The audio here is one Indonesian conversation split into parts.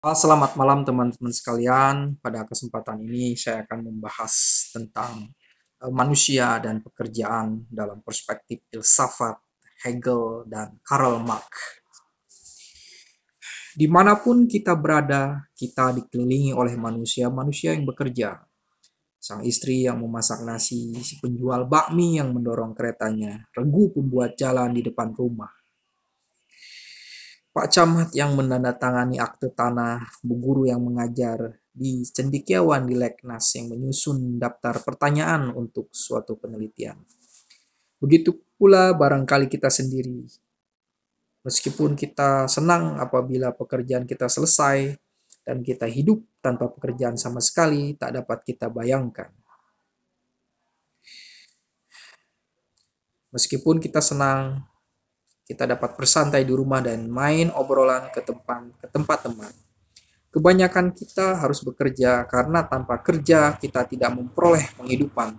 Selamat malam teman-teman sekalian. Pada kesempatan ini saya akan membahas tentang manusia dan pekerjaan dalam perspektif filsafat Hegel dan Karl Marx. Dimanapun kita berada, kita dikelilingi oleh manusia-manusia yang bekerja. Sang istri yang memasak nasi, si penjual bakmi yang mendorong keretanya, regu pembuat jalan di depan rumah, Pak Camat yang menandatangani akte tanah, Bu Guru yang mengajar di cendekiawan di Leknas yang menyusun daftar pertanyaan untuk suatu penelitian. Begitu pula barangkali kita sendiri. Meskipun kita senang apabila pekerjaan kita selesai dan kita hidup tanpa pekerjaan sama sekali, tak dapat kita bayangkan. Meskipun kita senang, kita dapat bersantai di rumah dan main obrolan ke tempat teman. Kebanyakan kita harus bekerja karena tanpa kerja kita tidak memperoleh penghidupan.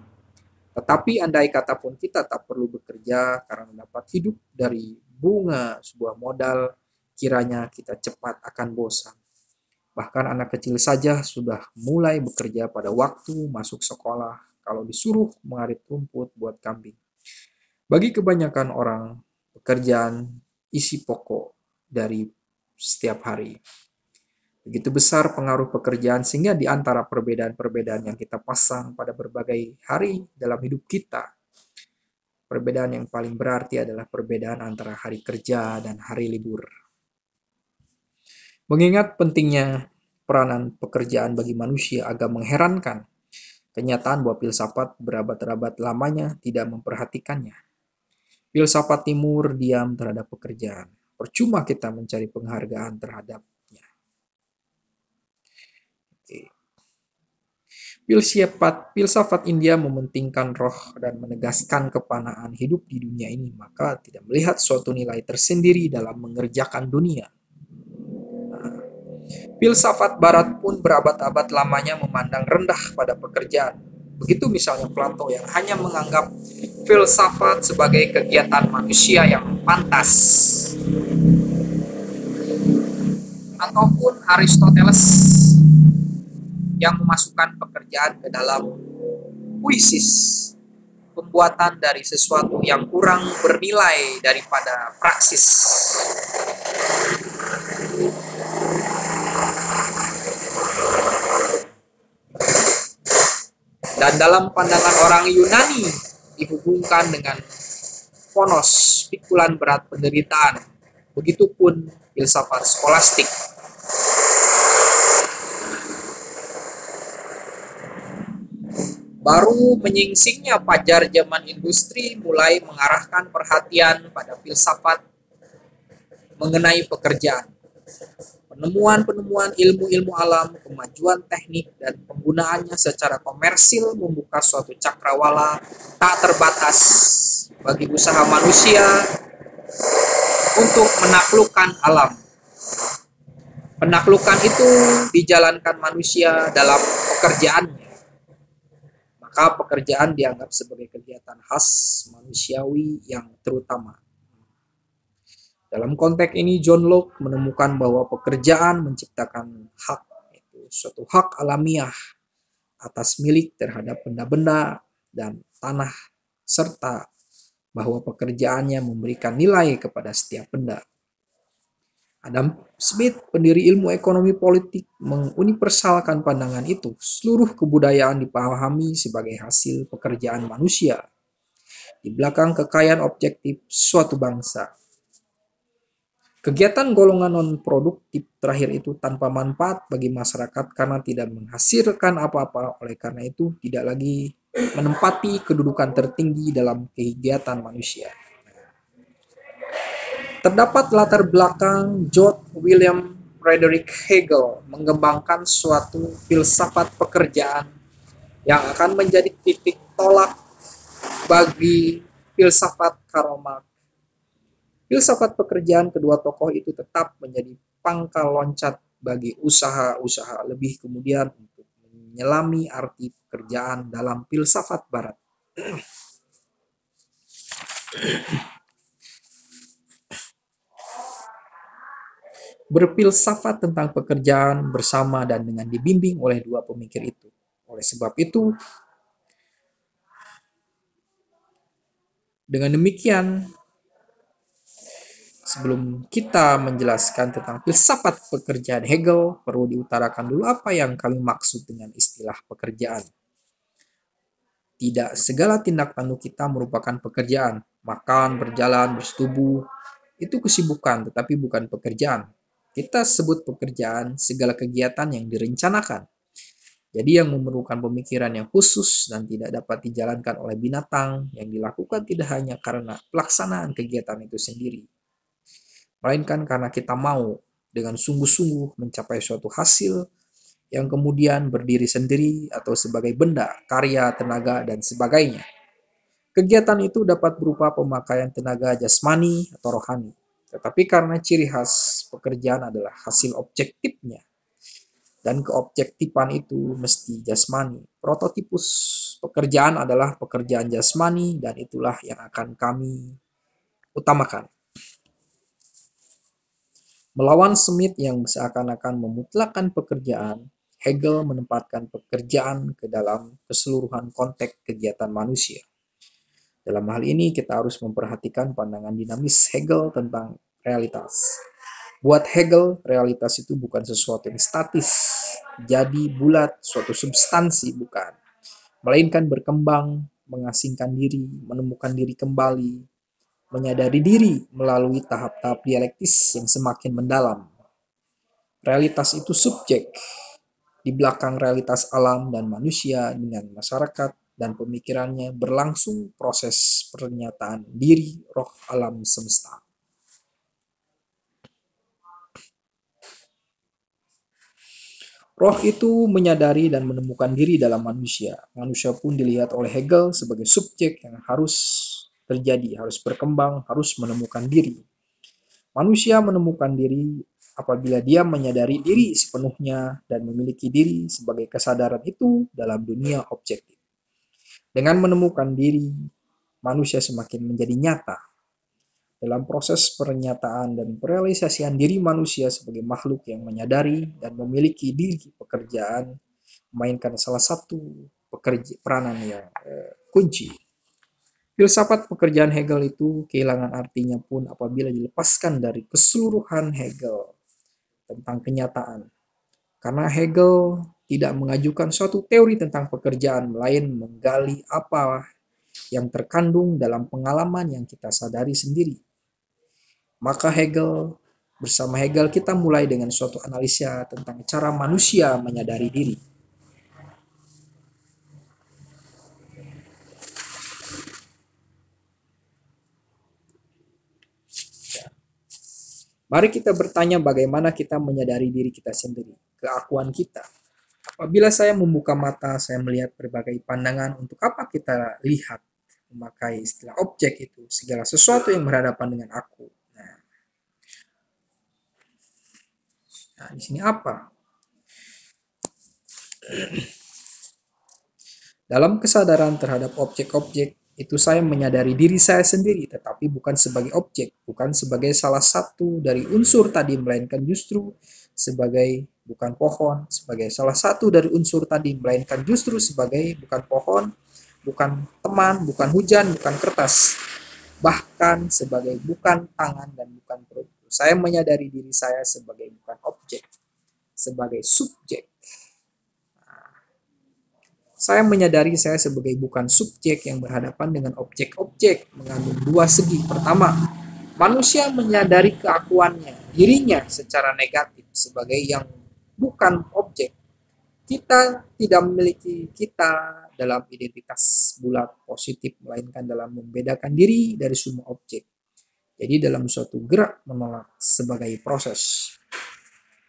Tetapi andai kata pun kita tak perlu bekerja karena dapat hidup dari bunga sebuah modal, kiranya kita cepat akan bosan. Bahkan anak kecil saja sudah mulai bekerja pada waktu masuk sekolah kalau disuruh mengarit rumput buat kambing. Bagi kebanyakan orang, pekerjaan isi pokok dari setiap hari. Begitu besar pengaruh pekerjaan sehingga di antara perbedaan-perbedaan yang kita pasang pada berbagai hari dalam hidup kita, perbedaan yang paling berarti adalah perbedaan antara hari kerja dan hari libur. Mengingat pentingnya peranan pekerjaan bagi manusia agak mengherankan kenyataan bahwa filsafat berabad-abad lamanya tidak memperhatikannya. Filsafat timur diam terhadap pekerjaan. Percuma kita mencari penghargaan terhadapnya. Oke. Filsafat India mementingkan roh dan menegaskan kepanaan hidup di dunia ini, maka tidak melihat suatu nilai tersendiri dalam mengerjakan dunia. Filsafat Barat pun berabad-abad lamanya memandang rendah pada pekerjaan. Begitu misalnya Plato yang hanya menganggap filsafat sebagai kegiatan manusia yang pantas. Ataupun Aristoteles yang memasukkan pekerjaan ke dalam puisis, pembuatan dari sesuatu yang kurang bernilai daripada praksis. Dan dalam pandangan orang Yunani dihubungkan dengan fonos, pikulan berat penderitaan. Begitupun filsafat skolastik. Baru menyingsingnya fajar zaman industri mulai mengarahkan perhatian pada filsafat mengenai pekerjaan. Penemuan-penemuan ilmu-ilmu alam, kemajuan teknik, dan penggunaannya secara komersil membuka suatu cakrawala tak terbatas bagi usaha manusia untuk menaklukkan alam. Penaklukan itu dijalankan manusia dalam pekerjaannya. Maka pekerjaan dianggap sebagai kegiatan khas manusiawi yang terutama. Dalam konteks ini, John Locke menemukan bahwa pekerjaan menciptakan hak, yaitu suatu hak alamiah atas milik terhadap benda-benda dan tanah, serta bahwa pekerjaannya memberikan nilai kepada setiap benda. Adam Smith, pendiri ilmu ekonomi politik, menguniversalkan pandangan itu. Seluruh kebudayaan dipahami sebagai hasil pekerjaan manusia di belakang kekayaan objektif suatu bangsa. Kegiatan golongan non-produktif terakhir itu tanpa manfaat bagi masyarakat karena tidak menghasilkan apa-apa, oleh karena itu tidak lagi menempati kedudukan tertinggi dalam kegiatan manusia. Terdapat latar belakang George William Frederick Hegel mengembangkan suatu filsafat pekerjaan yang akan menjadi titik tolak bagi filsafat Karl Marx. Filsafat pekerjaan kedua tokoh itu tetap menjadi pangkal loncat bagi usaha-usaha lebih kemudian untuk menyelami arti pekerjaan dalam filsafat Barat. berfilsafat tentang pekerjaan bersama dan dengan dibimbing oleh dua pemikir itu. Oleh sebab itu, dengan demikian, sebelum kita menjelaskan tentang filsafat pekerjaan Hegel, perlu diutarakan dulu apa yang kami maksud dengan istilah pekerjaan. Tidak segala tindak tanduk kita merupakan pekerjaan. Makan, berjalan, bersetubuh, itu kesibukan, tetapi bukan pekerjaan. Kita sebut pekerjaan segala kegiatan yang direncanakan. Jadi yang memerlukan pemikiran yang khusus dan tidak dapat dijalankan oleh binatang, yang dilakukan tidak hanya karena pelaksanaan kegiatan itu sendiri, melainkan karena kita mau dengan sungguh-sungguh mencapai suatu hasil yang kemudian berdiri sendiri atau sebagai benda, karya, tenaga, dan sebagainya. Kegiatan itu dapat berupa pemakaian tenaga jasmani atau rohani. Tetapi karena ciri khas pekerjaan adalah hasil objektifnya, dan keobjektifan itu mesti jasmani. Prototipus pekerjaan adalah pekerjaan jasmani, dan itulah yang akan kami utamakan. Melawan Smith yang seakan-akan memutlakkan pekerjaan, Hegel menempatkan pekerjaan ke dalam keseluruhan konteks kegiatan manusia. Dalam hal ini kita harus memperhatikan pandangan dinamis Hegel tentang realitas. Buat Hegel, realitas itu bukan sesuatu yang statis, jadi bulat, suatu substansi, bukan. Melainkan berkembang, mengasingkan diri, menemukan diri kembali, menyadari diri melalui tahap-tahap dialektis yang semakin mendalam. Realitas itu subjek, di belakang realitas alam dan manusia dengan masyarakat dan pemikirannya berlangsung proses pernyataan diri roh alam semesta. Roh itu menyadari dan menemukan diri dalam manusia. Manusia pun dilihat oleh Hegel sebagai subjek yang harus terjadi, harus berkembang, harus menemukan diri. Manusia menemukan diri apabila dia menyadari diri sepenuhnya dan memiliki diri sebagai kesadaran itu dalam dunia objektif. Dengan menemukan diri, manusia semakin menjadi nyata. Dalam proses pernyataan dan perealisasian diri manusia sebagai makhluk yang menyadari dan memiliki diri pekerjaan, memainkan salah satu peranan yang kunci. Filsafat pekerjaan Hegel itu kehilangan artinya pun apabila dilepaskan dari keseluruhan Hegel tentang kenyataan. Karena Hegel tidak mengajukan suatu teori tentang pekerjaan, melainkan menggali apa yang terkandung dalam pengalaman yang kita sadari sendiri. Maka bersama Hegel kita mulai dengan suatu analisa tentang cara manusia menyadari diri. Mari kita bertanya bagaimana kita menyadari diri kita sendiri, keakuan kita. Apabila saya membuka mata, saya melihat berbagai pandangan. Untuk apa kita lihat? Memakai istilah objek itu, segala sesuatu yang berhadapan dengan aku. Nah, di sini apa? Dalam kesadaran terhadap objek-objek, itu saya menyadari diri saya sendiri, tetapi bukan sebagai objek, bukan sebagai salah satu dari unsur tadi, melainkan justru sebagai bukan pohon, sebagai salah satu dari unsur tadi, melainkan justru sebagai bukan pohon, bukan teman, bukan hujan, bukan kertas, bahkan sebagai bukan tangan dan bukan perut. Saya menyadari diri saya sebagai bukan objek, sebagai subjek. Saya menyadari saya sebagai bukan subjek yang berhadapan dengan objek-objek mengandung dua segi. Pertama, manusia menyadari keakuannya, dirinya secara negatif sebagai yang bukan objek. Kita tidak memiliki kita dalam identitas bulat positif, melainkan dalam membedakan diri dari semua objek. Jadi dalam suatu gerak menolak sebagai proses.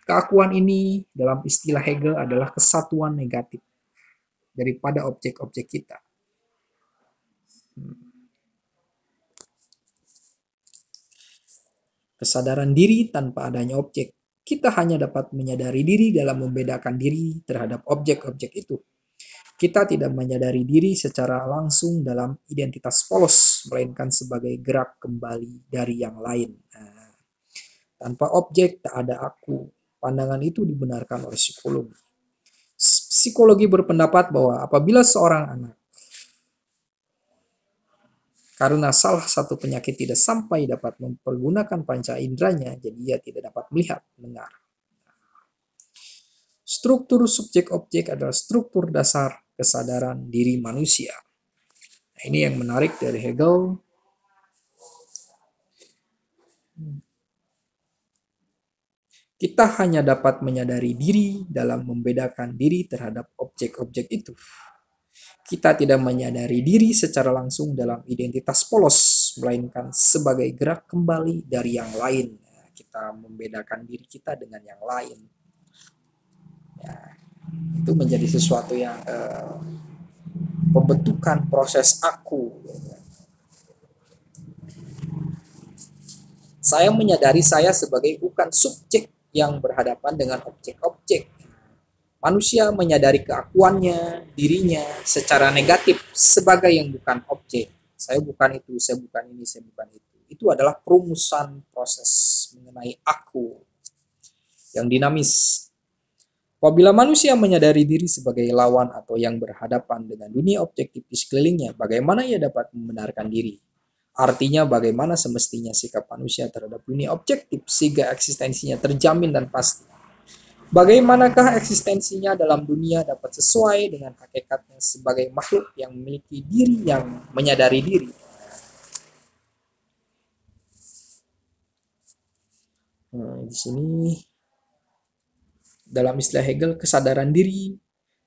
Keakuan ini dalam istilah Hegel adalah kesatuan negatif daripada objek-objek kita. Kesadaran diri tanpa adanya objek. Kita hanya dapat menyadari diri dalam membedakan diri terhadap objek-objek itu. Kita tidak menyadari diri secara langsung dalam identitas polos, melainkan sebagai gerak kembali dari yang lain. Tanpa objek tak ada aku. Pandangan itu dibenarkan oleh psikologi. Psikologi berpendapat bahwa apabila seorang anak karena salah satu penyakit tidak sampai dapat mempergunakan panca inderanya, jadi ia tidak dapat melihat, mendengar. Struktur subjek-objek adalah struktur dasar kesadaran diri manusia. Nah, ini yang menarik dari Hegel. Kita hanya dapat menyadari diri dalam membedakan diri terhadap objek-objek itu. Kita tidak menyadari diri secara langsung dalam identitas polos, melainkan sebagai gerak kembali dari yang lain. Kita membedakan diri kita dengan yang lain. Ya, itu menjadi sesuatu yang pembentukan proses aku. Saya menyadari saya sebagai bukan subjek yang berhadapan dengan objek-objek. Manusia menyadari keakuannya, dirinya secara negatif sebagai yang bukan objek. Saya bukan itu, saya bukan ini, saya bukan itu. Itu adalah perumusan proses mengenai aku yang dinamis. Apabila manusia menyadari diri sebagai lawan atau yang berhadapan dengan dunia objektif di sekelilingnya, bagaimana ia dapat membenarkan diri? Artinya bagaimana semestinya sikap manusia terhadap dunia objektif sehingga eksistensinya terjamin dan pasti. Bagaimanakah eksistensinya dalam dunia dapat sesuai dengan hakikatnya sebagai makhluk yang memiliki diri yang menyadari diri. Di sini dalam istilah Hegel, kesadaran diri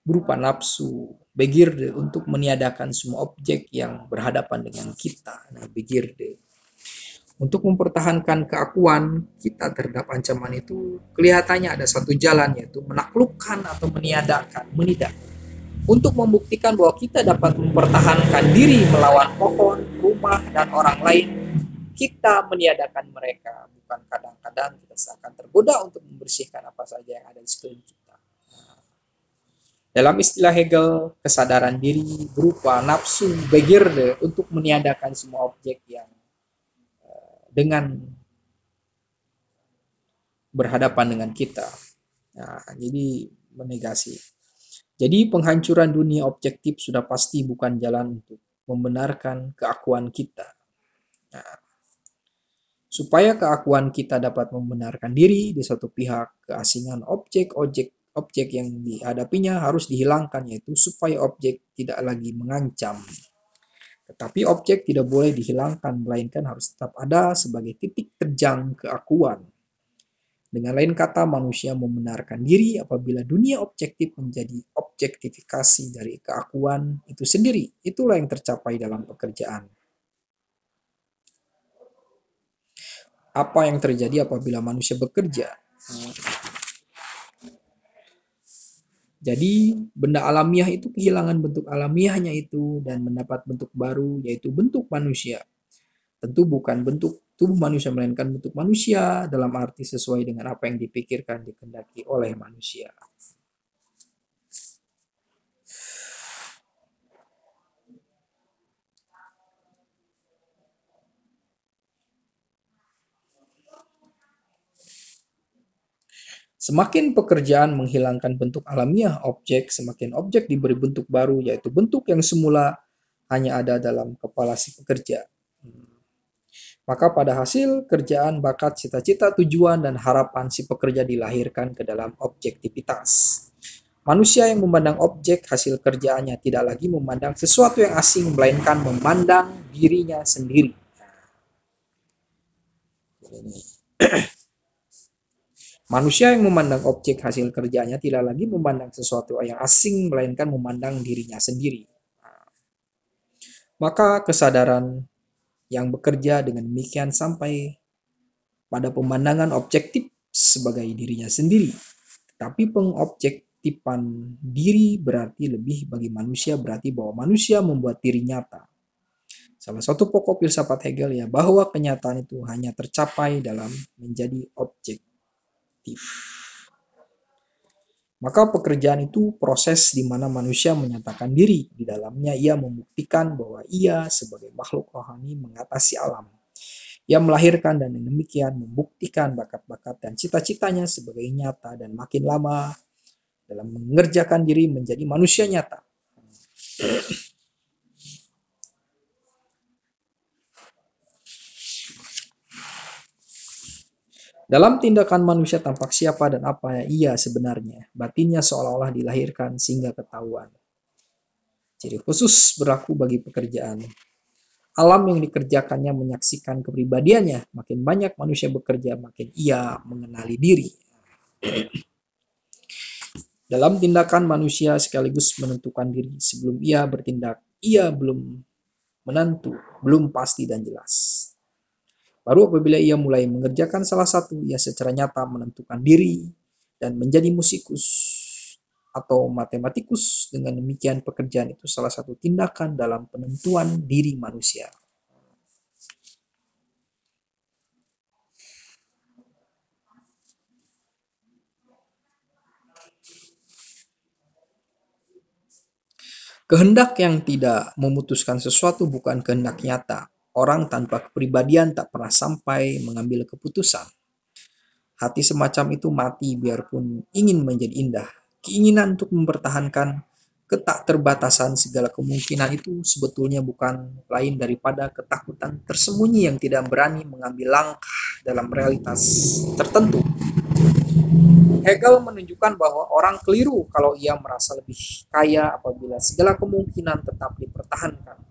berupa nafsu, Begierde, untuk meniadakan semua objek yang berhadapan dengan kita. Nah, Begierde. Untuk mempertahankan keakuan kita terhadap ancaman itu, kelihatannya ada satu jalan, yaitu menaklukkan atau meniadakan, menidak. Untuk membuktikan bahwa kita dapat mempertahankan diri melawan pohon, rumah, dan orang lain, kita meniadakan mereka. Bukan kadang-kadang kita seakan tergoda untuk membersihkan apa saja yang ada di sekeliling kita. Dalam istilah Hegel, kesadaran diri berupa nafsu Begierde untuk meniadakan semua objek yang dengan berhadapan dengan kita. Nah, jadi menegasi. Jadi penghancuran dunia objektif sudah pasti bukan jalan untuk membenarkan keakuan kita. Nah, supaya keakuan kita dapat membenarkan diri di satu pihak, keasingan objek yang dihadapinya harus dihilangkan, yaitu supaya objek tidak lagi mengancam. Tetapi objek tidak boleh dihilangkan, melainkan harus tetap ada sebagai titik terjang keakuan. Dengan lain kata, manusia membenarkan diri apabila dunia objektif menjadi objektifikasi dari keakuan itu sendiri. Itulah yang tercapai dalam pekerjaan. Apa yang terjadi apabila manusia bekerja? Jadi benda alamiah itu kehilangan bentuk alamiahnya itu dan mendapat bentuk baru, yaitu bentuk manusia. Tentu bukan bentuk tubuh manusia, melainkan bentuk manusia dalam arti sesuai dengan apa yang dipikirkan, dikehendaki oleh manusia. Semakin pekerjaan menghilangkan bentuk alamiah objek, semakin objek diberi bentuk baru, yaitu bentuk yang semula hanya ada dalam kepala si pekerja. Maka pada hasil kerjaan, bakat, cita-cita, tujuan, dan harapan si pekerja dilahirkan ke dalam objektivitas. Manusia yang memandang objek hasil kerjaannya tidak lagi memandang sesuatu yang asing, melainkan memandang dirinya sendiri. Manusia yang memandang objek hasil kerjanya tidak lagi memandang sesuatu yang asing, melainkan memandang dirinya sendiri. Maka kesadaran yang bekerja dengan demikian sampai pada pemandangan objektif sebagai dirinya sendiri. Tapi pengobjektifan diri berarti lebih bagi manusia, berarti bahwa manusia membuat diri nyata. Salah satu pokok filsafat Hegel ya bahwa kenyataan itu hanya tercapai dalam menjadi objektif. Maka pekerjaan itu proses di mana manusia menyatakan diri. Di dalamnya ia membuktikan bahwa ia sebagai makhluk rohani mengatasi alam. Ia melahirkan dan demikian membuktikan bakat-bakat dan cita-citanya sebagai nyata dan makin lama dalam mengerjakan diri menjadi manusia nyata. Dalam tindakan manusia tampak siapa dan apa ia sebenarnya. Batinnya seolah-olah dilahirkan sehingga ketahuan. Ciri khusus berlaku bagi pekerjaan. Alam yang dikerjakannya menyaksikan kepribadiannya. Makin banyak manusia bekerja, makin ia mengenali diri. Dalam tindakan manusia sekaligus menentukan diri. Sebelum ia bertindak, ia belum menentu, belum pasti dan jelas. Baru apabila ia mulai mengerjakan salah satu, ia secara nyata menentukan diri dan menjadi musikus atau matematikus. Dengan demikian pekerjaan itu salah satu tindakan dalam penentuan diri manusia. Kehendak yang tidak memutuskan sesuatu bukan kehendak nyata. Orang tanpa kepribadian tak pernah sampai mengambil keputusan. Hati semacam itu mati biarpun ingin menjadi indah. Keinginan untuk mempertahankan ketakterbatasan segala kemungkinan itu sebetulnya bukan lain daripada ketakutan tersembunyi yang tidak berani mengambil langkah dalam realitas tertentu. Hegel menunjukkan bahwa orang keliru kalau ia merasa lebih kaya apabila segala kemungkinan tetap dipertahankan.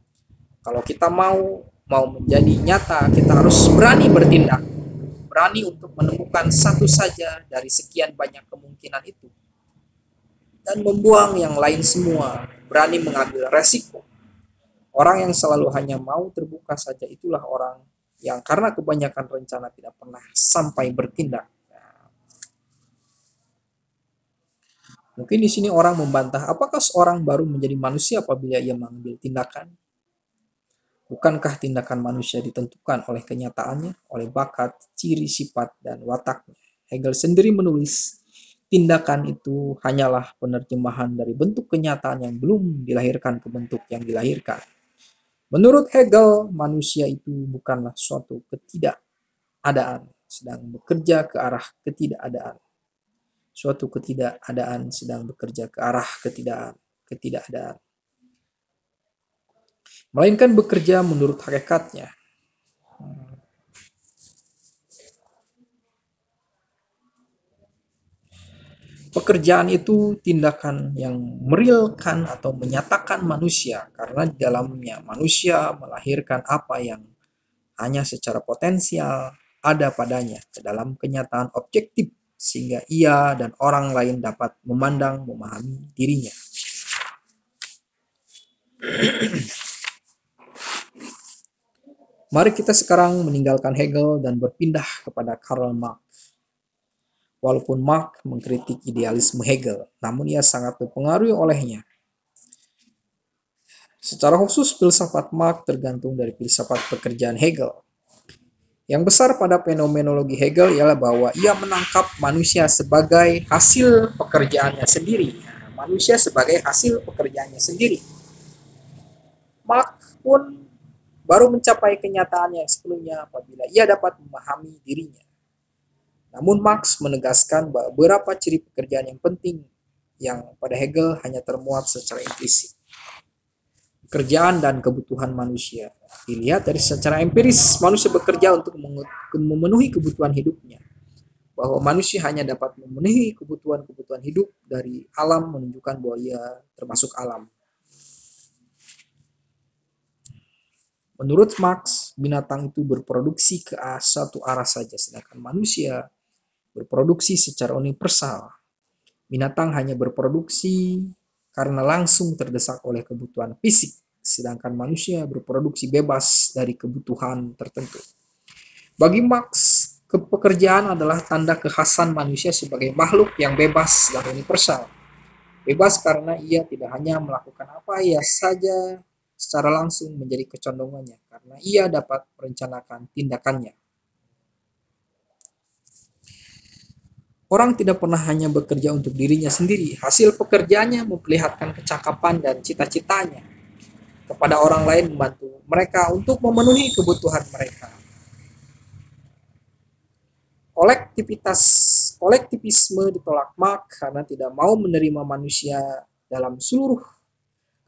Kalau kita mau menjadi nyata, kita harus berani bertindak, berani untuk menemukan satu saja dari sekian banyak kemungkinan itu, dan membuang yang lain semua, berani mengambil resiko. Orang yang selalu hanya mau terbuka saja itulah orang yang karena kebanyakan rencana tidak pernah sampai bertindak. Mungkin di sini orang membantah, apakah seorang baru menjadi manusia apabila ia mengambil tindakan? Bukankah tindakan manusia ditentukan oleh kenyataannya, oleh bakat, ciri sifat, dan wataknya? Hegel sendiri menulis, tindakan itu hanyalah penerjemahan dari bentuk kenyataan yang belum dilahirkan ke bentuk yang dilahirkan. Menurut Hegel, manusia itu bukanlah suatu ketidakadaan, sedang bekerja ke arah ketidakadaan. Suatu ketidakadaan sedang bekerja ke arah ketidakadaan. Melainkan bekerja menurut hakikatnya. Pekerjaan itu tindakan yang merealkan atau menyatakan manusia, karena di dalamnya manusia melahirkan apa yang hanya secara potensial ada padanya ke dalam kenyataan objektif, sehingga ia dan orang lain dapat memandang, memahami dirinya. Mari kita sekarang meninggalkan Hegel dan berpindah kepada Karl Marx. Walaupun Marx mengkritik idealisme Hegel, namun ia sangat dipengaruhi olehnya. Secara khusus, filsafat Marx tergantung dari filsafat pekerjaan Hegel. Yang besar pada fenomenologi Hegel ialah bahwa ia menangkap manusia sebagai hasil pekerjaannya sendiri. Manusia sebagai hasil pekerjaannya sendiri. Marx pun baru mencapai kenyataan yang sepenuhnya apabila ia dapat memahami dirinya. Namun Marx menegaskan bahwa beberapa ciri pekerjaan yang penting yang pada Hegel hanya termuat secara implisit. Pekerjaan dan kebutuhan manusia. Dilihat dari secara empiris, manusia bekerja untuk memenuhi kebutuhan hidupnya. Bahwa manusia hanya dapat memenuhi kebutuhan-kebutuhan hidup dari alam menunjukkan bahwa ia termasuk alam. Menurut Marx, binatang itu berproduksi ke satu arah saja, sedangkan manusia berproduksi secara universal. Binatang hanya berproduksi karena langsung terdesak oleh kebutuhan fisik, sedangkan manusia berproduksi bebas dari kebutuhan tertentu. Bagi Marx, pekerjaan adalah tanda kekhasan manusia sebagai makhluk yang bebas dan universal. Bebas karena ia tidak hanya melakukan apa ia saja secara langsung menjadi kecondongannya, karena ia dapat merencanakan tindakannya. Orang tidak pernah hanya bekerja untuk dirinya sendiri. Hasil pekerjaannya memperlihatkan kecakapan dan cita-citanya kepada orang lain, membantu mereka untuk memenuhi kebutuhan mereka. Kolektivisme ditolak Marx karena tidak mau menerima manusia dalam seluruh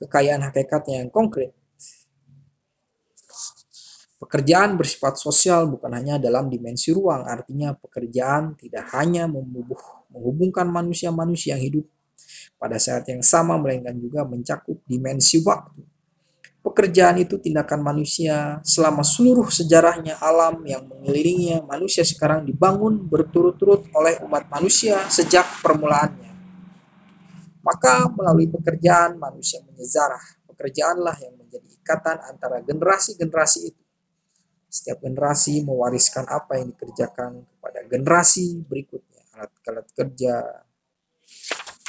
kekayaan hakikatnya yang konkret. Pekerjaan bersifat sosial bukan hanya dalam dimensi ruang, artinya pekerjaan tidak hanya menghubungkan manusia-manusia yang hidup pada saat yang sama, melainkan juga mencakup dimensi waktu. Pekerjaan itu tindakan manusia selama seluruh sejarahnya. Alam yang mengelilinginya manusia sekarang dibangun berturut-turut oleh umat manusia sejak permulaannya. Maka melalui pekerjaan manusia menyejarah. Pekerjaanlah yang menjadi ikatan antara generasi-generasi itu. Setiap generasi mewariskan apa yang dikerjakan kepada generasi berikutnya, alat-alat kerja,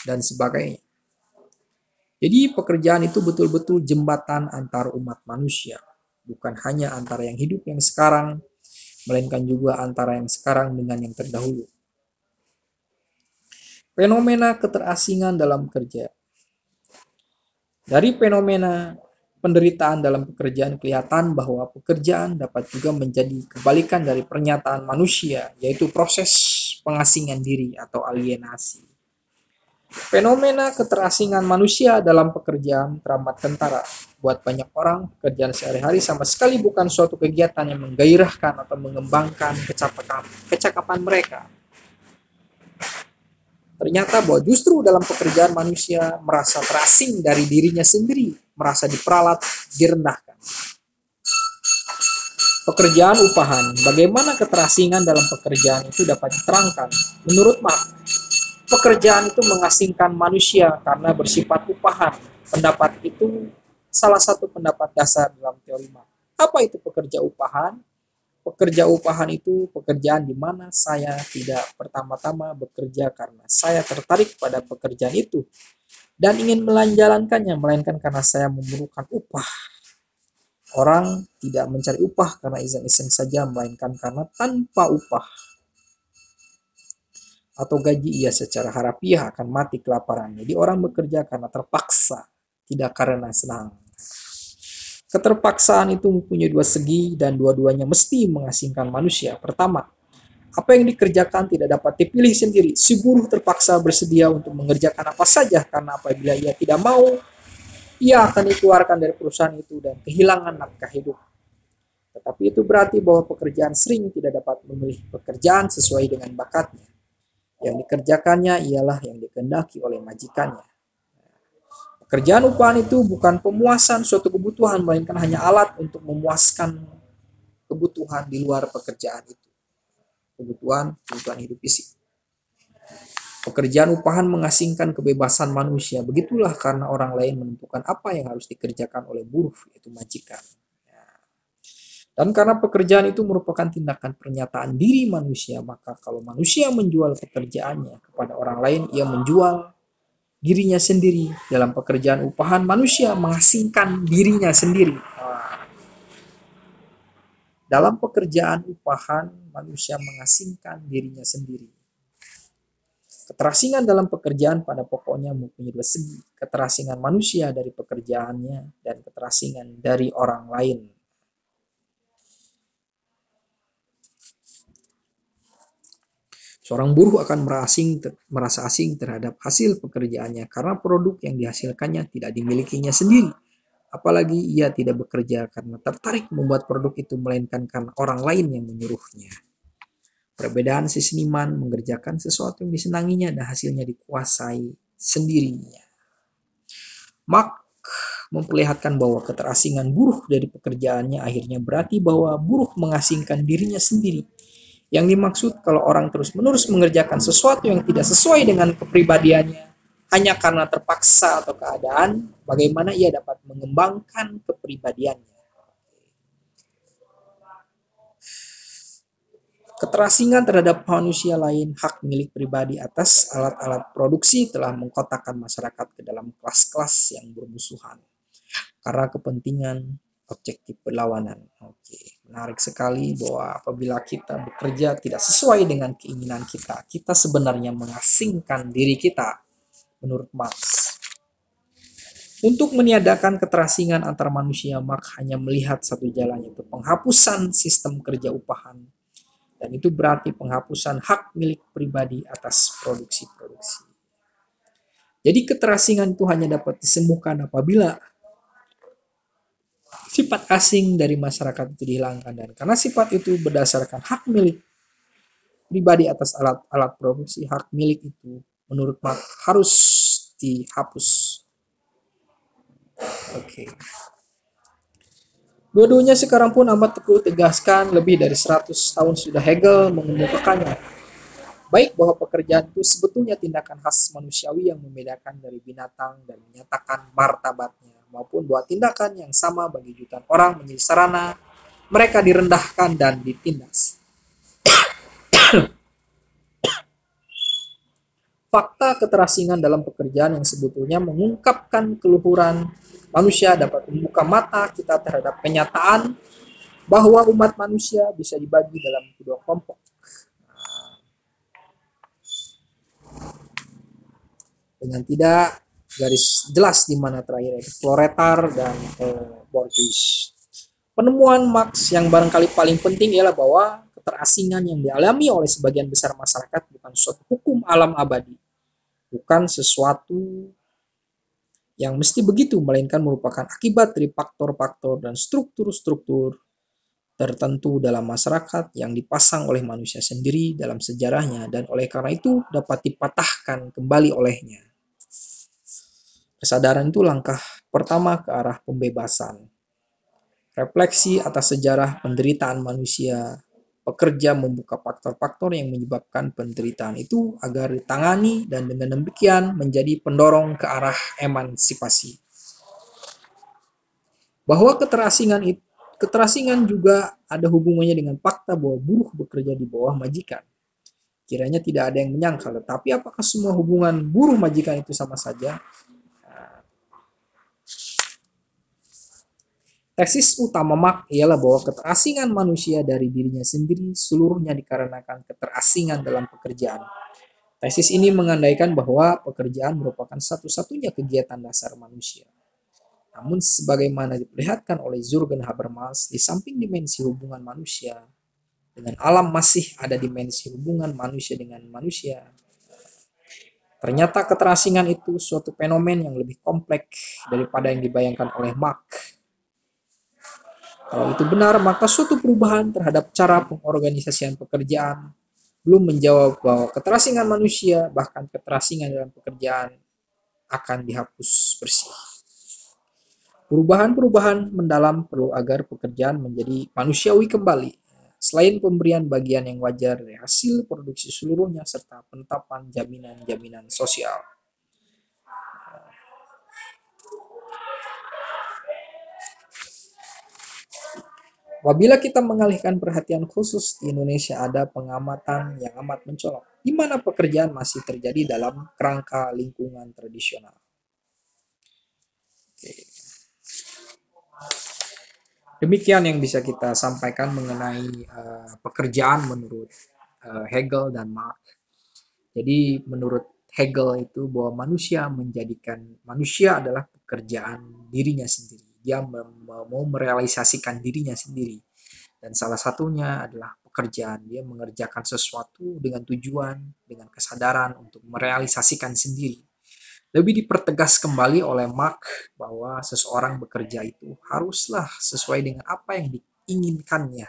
dan sebagainya. Jadi pekerjaan itu betul-betul jembatan antar umat manusia. Bukan hanya antara yang hidup yang sekarang, melainkan juga antara yang sekarang dengan yang terdahulu. Fenomena keterasingan dalam kerja. Dari fenomena penderitaan dalam pekerjaan kelihatan bahwa pekerjaan dapat juga menjadi kebalikan dari pernyataan manusia, yaitu proses pengasingan diri atau alienasi. Fenomena keterasingan manusia dalam pekerjaan teramat kentara. Buat banyak orang, pekerjaan sehari-hari sama sekali bukan suatu kegiatan yang menggairahkan atau mengembangkan kecakapan mereka. Ternyata bahwa justru dalam pekerjaan manusia merasa terasing dari dirinya sendiri, merasa diperalat, direndahkan. Pekerjaan upahan. Bagaimana keterasingan dalam pekerjaan itu dapat diterangkan? Menurut Marx, pekerjaan itu mengasingkan manusia karena bersifat upahan. Pendapat itu salah satu pendapat dasar dalam teori Marx. Apa itu pekerja upahan? Pekerja upahan itu pekerjaan di mana saya tidak pertama-tama bekerja karena saya tertarik pada pekerjaan itu dan ingin menjalankannya, melainkan karena saya memerlukan upah. Orang tidak mencari upah karena iseng-iseng saja, melainkan karena tanpa upah atau gaji ia secara harafiah akan mati kelaparan. Jadi orang bekerja karena terpaksa, tidak karena senang. Keterpaksaan itu mempunyai dua segi dan dua-duanya mesti mengasingkan manusia. Pertama, apa yang dikerjakan tidak dapat dipilih sendiri. Si buruh terpaksa bersedia untuk mengerjakan apa saja karena apabila ia tidak mau, ia akan dikeluarkan dari perusahaan itu dan kehilangan nafkah hidup. Tetapi itu berarti bahwa pekerjaan sering tidak dapat memilih pekerjaan sesuai dengan bakatnya. Yang dikerjakannya ialah yang dikehendaki oleh majikannya. Pekerjaan upahan itu bukan pemuasan suatu kebutuhan, melainkan hanya alat untuk memuaskan kebutuhan di luar pekerjaan itu. Kebutuhan hidup fisik. Pekerjaan upahan mengasingkan kebebasan manusia. Begitulah karena orang lain menentukan apa yang harus dikerjakan oleh buruh, yaitu majikan. Dan karena pekerjaan itu merupakan tindakan pernyataan diri manusia, maka kalau manusia menjual pekerjaannya kepada orang lain, ia menjual dirinya sendiri. Dalam pekerjaan upahan, manusia mengasingkan dirinya sendiri. Dalam pekerjaan upahan, manusia mengasingkan dirinya sendiri. Keterasingan dalam pekerjaan pada pokoknya mempunyai dua segi. Keterasingan manusia dari pekerjaannya dan keterasingan dari orang lain. Seorang buruh akan merasa asing terhadap hasil pekerjaannya karena produk yang dihasilkannya tidak dimilikinya sendiri. Apalagi ia tidak bekerja karena tertarik membuat produk itu, melainkan karena orang lain yang menyuruhnya. Perbedaan si seniman mengerjakan sesuatu yang disenanginya dan hasilnya dikuasai sendirinya. Marx memperlihatkan bahwa keterasingan buruh dari pekerjaannya akhirnya berarti bahwa buruh mengasingkan dirinya sendiri. Yang dimaksud kalau orang terus-menerus mengerjakan sesuatu yang tidak sesuai dengan kepribadiannya hanya karena terpaksa atau keadaan, bagaimana ia dapat mengembangkan kepribadiannya. Keterasingan terhadap manusia lain, hak milik pribadi atas alat-alat produksi telah mengkotakkan masyarakat ke dalam kelas-kelas yang bermusuhan karena kepentingan objektif berlawanan. Menarik sekali bahwa apabila kita bekerja tidak sesuai dengan keinginan kita, kita sebenarnya mengasingkan diri kita, menurut Marx. Untuk meniadakan keterasingan antar manusia, Marx hanya melihat satu jalan, yaitu penghapusan sistem kerja upahan. Dan itu berarti penghapusan hak milik pribadi atas produksi-produksi. Jadi keterasingan itu hanya dapat disembuhkan apabila sifat asing dari masyarakat itu dihilangkan, dan karena sifat itu berdasarkan hak milik pribadi atas alat-alat produksi, hak milik itu menurut Marx harus dihapus. Oke. Dua-duanya sekarang pun amat perlu tegaskan, lebih dari 100 tahun sudah Hegel mengemukakannya. Baik bahwa pekerjaan itu sebetulnya tindakan khas manusiawi yang membedakan dari binatang dan menyatakan martabatnya, maupun bahwa tindakan yang sama bagi jutaan orang menjadi sarana mereka direndahkan dan ditindas. Fakta keterasingan dalam pekerjaan yang sebetulnya mengungkapkan keluhuran manusia dapat membuka mata kita terhadap kenyataan bahwa umat manusia bisa dibagi dalam kedua kelompok. Dengan tidak garis jelas di mana terakhir proletar dan bourgeois. Penemuan Marx yang barangkali paling penting ialah bahwa keterasingan yang dialami oleh sebagian besar masyarakat bukan suatu hukum alam abadi, bukan sesuatu yang mesti begitu, melainkan merupakan akibat dari faktor-faktor dan struktur-struktur tertentu dalam masyarakat yang dipasang oleh manusia sendiri dalam sejarahnya, dan oleh karena itu dapat dipatahkan kembali olehnya. Kesadaran itu langkah pertama ke arah pembebasan. Refleksi atas sejarah penderitaan manusia, pekerja membuka faktor-faktor yang menyebabkan penderitaan itu agar ditangani, dan dengan demikian menjadi pendorong ke arah emansipasi. Bahwa keterasingan juga ada hubungannya dengan fakta bahwa buruh bekerja di bawah majikan. Kiranya tidak ada yang menyangkal, tetapi apakah semua hubungan buruh majikan itu sama saja? Tesis utama Marx ialah bahwa keterasingan manusia dari dirinya sendiri seluruhnya dikarenakan keterasingan dalam pekerjaan. Tesis ini mengandaikan bahwa pekerjaan merupakan satu-satunya kegiatan dasar manusia. Namun sebagaimana diperlihatkan oleh Jürgen Habermas, di samping dimensi hubungan manusia dengan alam masih ada dimensi hubungan manusia dengan manusia. Ternyata keterasingan itu suatu fenomen yang lebih kompleks daripada yang dibayangkan oleh Marx. Kalau itu benar, maka suatu perubahan terhadap cara pengorganisasian pekerjaan belum menjawab bahwa keterasingan manusia, bahkan keterasingan dalam pekerjaan, akan dihapus bersih. Perubahan-perubahan mendalam perlu agar pekerjaan menjadi manusiawi kembali. Selain pemberian bagian yang wajar dari hasil produksi seluruhnya serta penetapan jaminan-jaminan sosial. Apabila kita mengalihkan perhatian khusus di Indonesia, ada pengamatan yang amat mencolok, di mana pekerjaan masih terjadi dalam kerangka lingkungan tradisional. Oke. Demikian yang bisa kita sampaikan mengenai pekerjaan menurut Hegel dan Marx. Jadi menurut Hegel itu bahwa manusia adalah pekerjaan dirinya sendiri. Dia mau merealisasikan dirinya sendiri. Dan salah satunya adalah pekerjaan. Dia mengerjakan sesuatu dengan tujuan, dengan kesadaran untuk merealisasikan sendiri. Lebih dipertegas kembali oleh Marx bahwa seseorang bekerja itu haruslah sesuai dengan apa yang diinginkannya.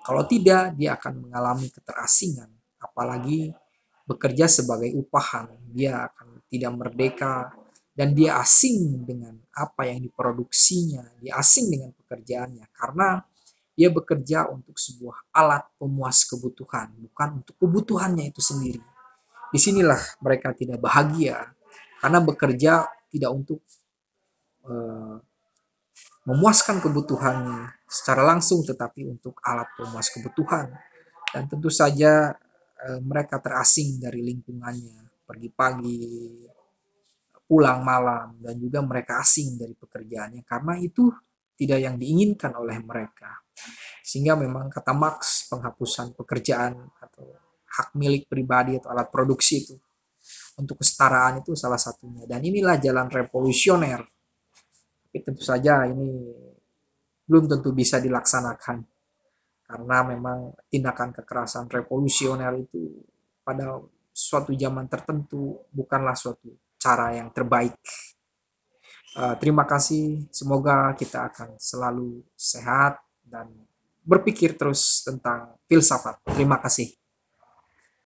Kalau tidak, dia akan mengalami keterasingan. Apalagi bekerja sebagai upahan, dia akan tidak merdeka, dan dia asing dengan apa yang diproduksinya, dia asing dengan pekerjaannya, karena dia bekerja untuk sebuah alat pemuas kebutuhan, bukan untuk kebutuhannya itu sendiri. Disinilah mereka tidak bahagia, karena bekerja tidak untuk memuaskan kebutuhannya secara langsung, tetapi untuk alat pemuas kebutuhan. Dan tentu saja mereka terasing dari lingkungannya, pergi pagi, pulang malam, dan juga mereka asing dari pekerjaannya karena itu tidak yang diinginkan oleh mereka. Sehingga memang kata Marx, penghapusan pekerjaan atau hak milik pribadi atau alat produksi itu untuk kesetaraan itu salah satunya. Dan inilah jalan revolusioner. Tapi tentu saja ini belum tentu bisa dilaksanakan. karena memang tindakan kekerasan revolusioner itu pada suatu zaman tertentu bukanlah suatu cara yang terbaik. Terima kasih, semoga kita akan selalu sehat dan berpikir terus tentang filsafat. Terima kasih.